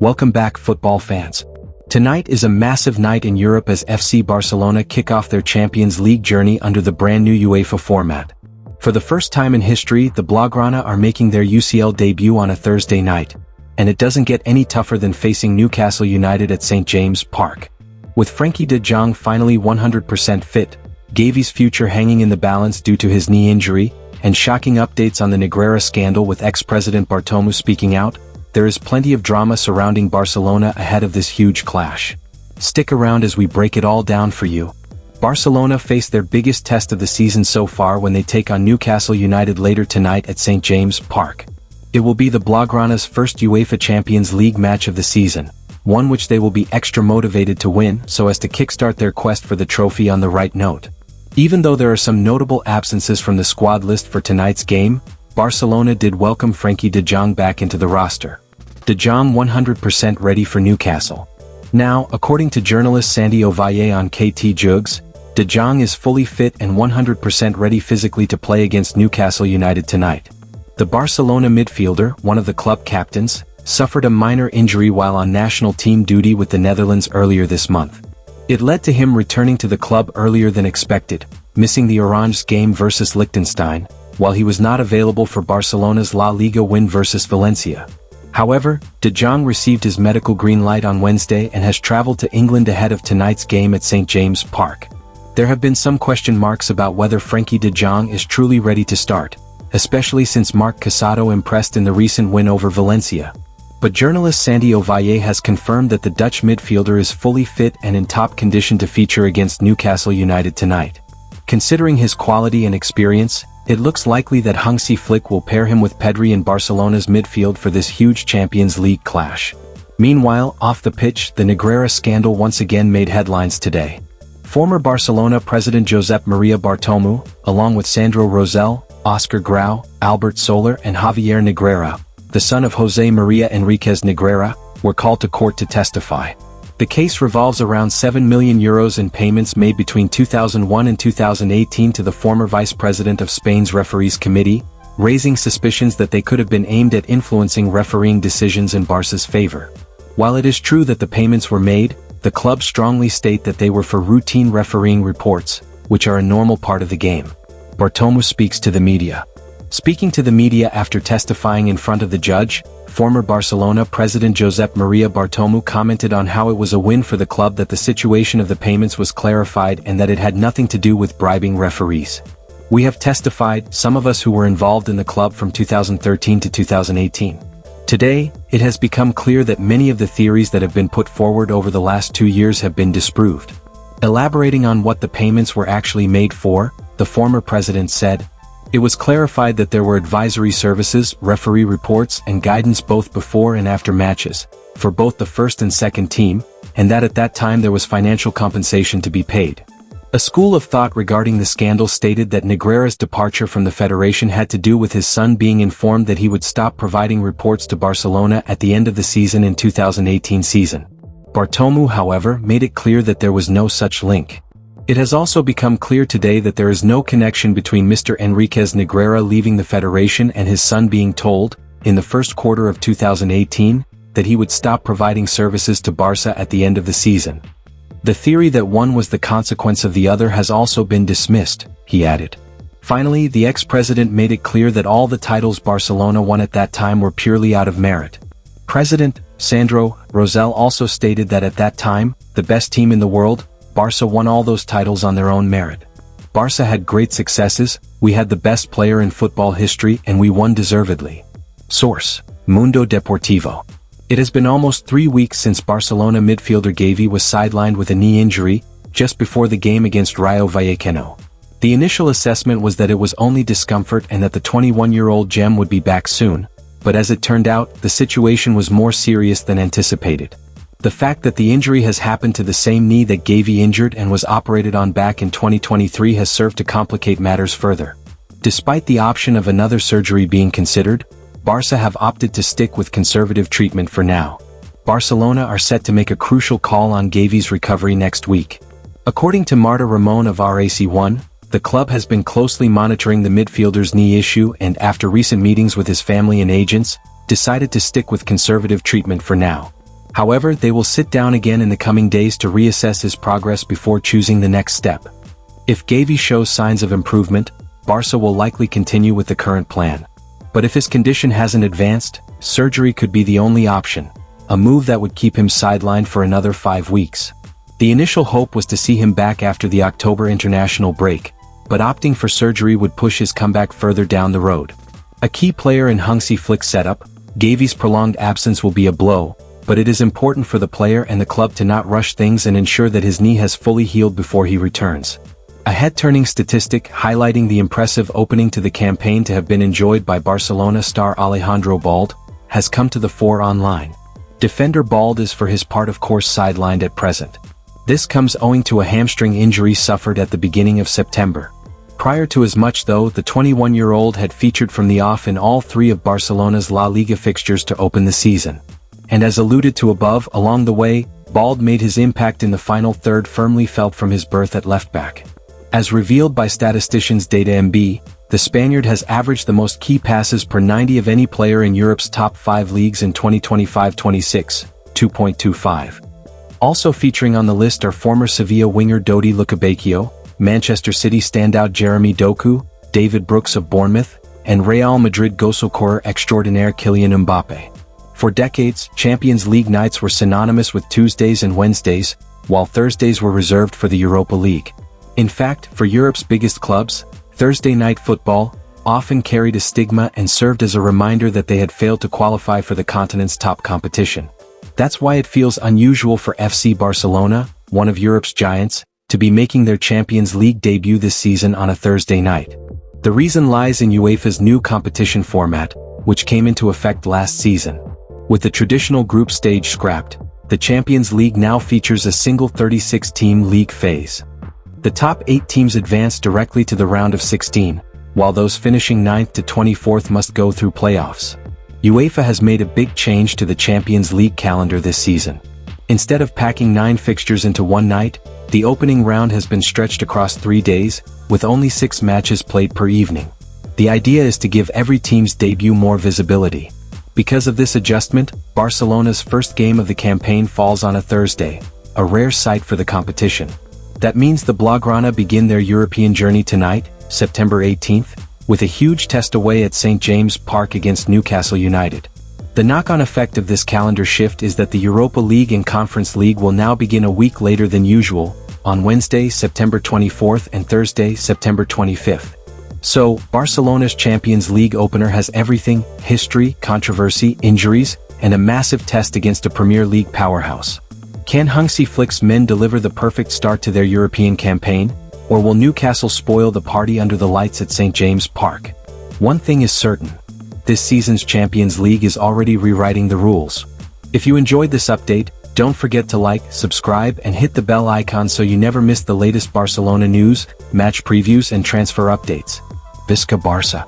Welcome back, football fans. Tonight is a massive night in Europe as FC Barcelona kick off their Champions League journey under the brand new UEFA format. For the first time in history, the Blaugrana are making their UCL debut on a Thursday night, and it doesn't get any tougher than facing Newcastle United at St. James Park. With Frenkie de Jong finally 100% fit, Gavi's future hanging in the balance due to his knee injury, and shocking updates on the Negreira scandal with ex-president Bartomeu speaking out, there is plenty of drama surrounding Barcelona ahead of this huge clash. Stick around as we break it all down for you. Barcelona face their biggest test of the season so far when they take on Newcastle United later tonight at St. James Park. It will be the Blaugrana's first UEFA Champions League match of the season, one which they will be extra motivated to win so as to kickstart their quest for the trophy on the right note. Even though there are some notable absences from the squad list for tonight's game, Barcelona did welcome Frenkie de Jong back into the roster. De Jong 100% ready for Newcastle. Now, according to journalist Sandy Ovalle on KT Jugs, De Jong is fully fit and 100% ready physically to play against Newcastle United tonight. The Barcelona midfielder, one of the club captains, suffered a minor injury while on national team duty with the Netherlands earlier this month. It led to him returning to the club earlier than expected, missing the Orange's game versus Liechtenstein, while he was not available for Barcelona's La Liga win versus Valencia. However, De Jong received his medical green light on Wednesday and has traveled to England ahead of tonight's game at St. James Park. There have been some question marks about whether Frenkie de Jong is truly ready to start, especially since Marc Casado impressed in the recent win over Valencia. But journalist Sandy Ovalle has confirmed that the Dutch midfielder is fully fit and in top condition to feature against Newcastle United tonight. Considering his quality and experience, it looks likely that Hansi Flick will pair him with Pedri in Barcelona's midfield for this huge Champions League clash. Meanwhile, off the pitch, the Negreira scandal once again made headlines today. Former Barcelona president Josep Maria Bartomeu, along with Sandro Rosell, Oscar Grau, Albert Soler and Javier Negreira, the son of José María Enríquez Negreira, were called to court to testify. The case revolves around €7 million in payments made between 2001 and 2018 to the former vice president of Spain's referees committee, raising suspicions that they could have been aimed at influencing refereeing decisions in Barca's favor. While it is true that the payments were made, the club strongly state that they were for routine refereeing reports, which are a normal part of the game. Bartomeu speaks to the media. Speaking to the media after testifying in front of the judge, former Barcelona president Josep Maria Bartomeu commented on how it was a win for the club that the situation of the payments was clarified and that it had nothing to do with bribing referees. We have testified, some of us who were involved in the club from 2013 to 2018. Today, it has become clear that many of the theories that have been put forward over the last 2 years have been disproved. Elaborating on what the payments were actually made for, the former president said, "It was clarified that there were advisory services, referee reports and guidance both before and after matches, for both the first and second team, and that at that time there was financial compensation to be paid." A school of thought regarding the scandal stated that Negreira's departure from the federation had to do with his son being informed that he would stop providing reports to Barcelona at the end of the season in 2018 season. Bartomeu, however, made it clear that there was no such link. It has also become clear today that there is no connection between Mr. Enríquez Negreira leaving the federation and his son being told, in the first quarter of 2018, that he would stop providing services to Barca at the end of the season. The theory that one was the consequence of the other has also been dismissed, he added. Finally, the ex-president made it clear that all the titles Barcelona won at that time were purely out of merit. President Sandro Rosell also stated that at that time, the best team in the world, Barca, won all those titles on their own merit. Barca had great successes, we had the best player in football history and we won deservedly. Source: Mundo Deportivo. It has been almost 3 weeks since Barcelona midfielder Gavi was sidelined with a knee injury, just before the game against Rayo Vallecano. The initial assessment was that it was only discomfort and that the 21-year-old gem would be back soon, but as it turned out, the situation was more serious than anticipated. The fact that the injury has happened to the same knee that Gavi injured and was operated on back in 2023 has served to complicate matters further. Despite the option of another surgery being considered, Barca have opted to stick with conservative treatment for now. Barcelona are set to make a crucial call on Gavi's recovery next week. According to Marta Ramon of RAC1, the club has been closely monitoring the midfielder's knee issue and, after recent meetings with his family and agents, decided to stick with conservative treatment for now. However, they will sit down again in the coming days to reassess his progress before choosing the next step. If Gavi shows signs of improvement, Barca will likely continue with the current plan. But if his condition hasn't advanced, surgery could be the only option, a move that would keep him sidelined for another 5 weeks. The initial hope was to see him back after the October international break, but opting for surgery would push his comeback further down the road. A key player in Hansi Flick's setup, Gavi's prolonged absence will be a blow, but it is important for the player and the club to not rush things and ensure that his knee has fully healed before he returns. A head-turning statistic highlighting the impressive opening to the campaign to have been enjoyed by Barcelona star Alejandro Balde has come to the fore online. Defender Balde is for his part of course sidelined at present. This comes owing to a hamstring injury suffered at the beginning of September. Prior to as much though, the 21-year-old had featured from the off in all 3 of Barcelona's La Liga fixtures to open the season. And as alluded to above, along the way, Balde made his impact in the final third firmly felt from his berth at left-back. As revealed by statisticians DataMB, the Spaniard has averaged the most key passes per 90 of any player in Europe's top 5 leagues in 2025-26, 2.25. Also featuring on the list are former Sevilla winger Dodi Lukebakio, Manchester City standout Jeremy Doku, David Brooks of Bournemouth, and Real Madrid goalscorer extraordinaire Kylian Mbappe. For decades, Champions League nights were synonymous with Tuesdays and Wednesdays, while Thursdays were reserved for the Europa League. In fact, for Europe's biggest clubs, Thursday night football often carried a stigma and served as a reminder that they had failed to qualify for the continent's top competition. That's why it feels unusual for FC Barcelona, one of Europe's giants, to be making their Champions League debut this season on a Thursday night. The reason lies in UEFA's new competition format, which came into effect last season. With the traditional group stage scrapped, the Champions League now features a single 36-team league phase. The top 8 teams advance directly to the round of 16, while those finishing 9th to 24th must go through playoffs. UEFA has made a big change to the Champions League calendar this season. Instead of packing 9 fixtures into one night, the opening round has been stretched across 3 days, with only 6 matches played per evening. The idea is to give every team's debut more visibility. Because of this adjustment, Barcelona's first game of the campaign falls on a Thursday, a rare sight for the competition. That means the Blaugrana begin their European journey tonight, September 18th, with a huge test away at St. James Park against Newcastle United. The knock-on effect of this calendar shift is that the Europa League and Conference League will now begin a week later than usual, on Wednesday, September 24th and Thursday, September 25th. So, Barcelona's Champions League opener has everything: history, controversy, injuries, and a massive test against a Premier League powerhouse. Can Hansi Flick's men deliver the perfect start to their European campaign, or will Newcastle spoil the party under the lights at St. James Park? One thing is certain: this season's Champions League is already rewriting the rules. If you enjoyed this update, don't forget to like, subscribe, and hit the bell icon so you never miss the latest Barcelona news, match previews, and transfer updates. Visca Barça!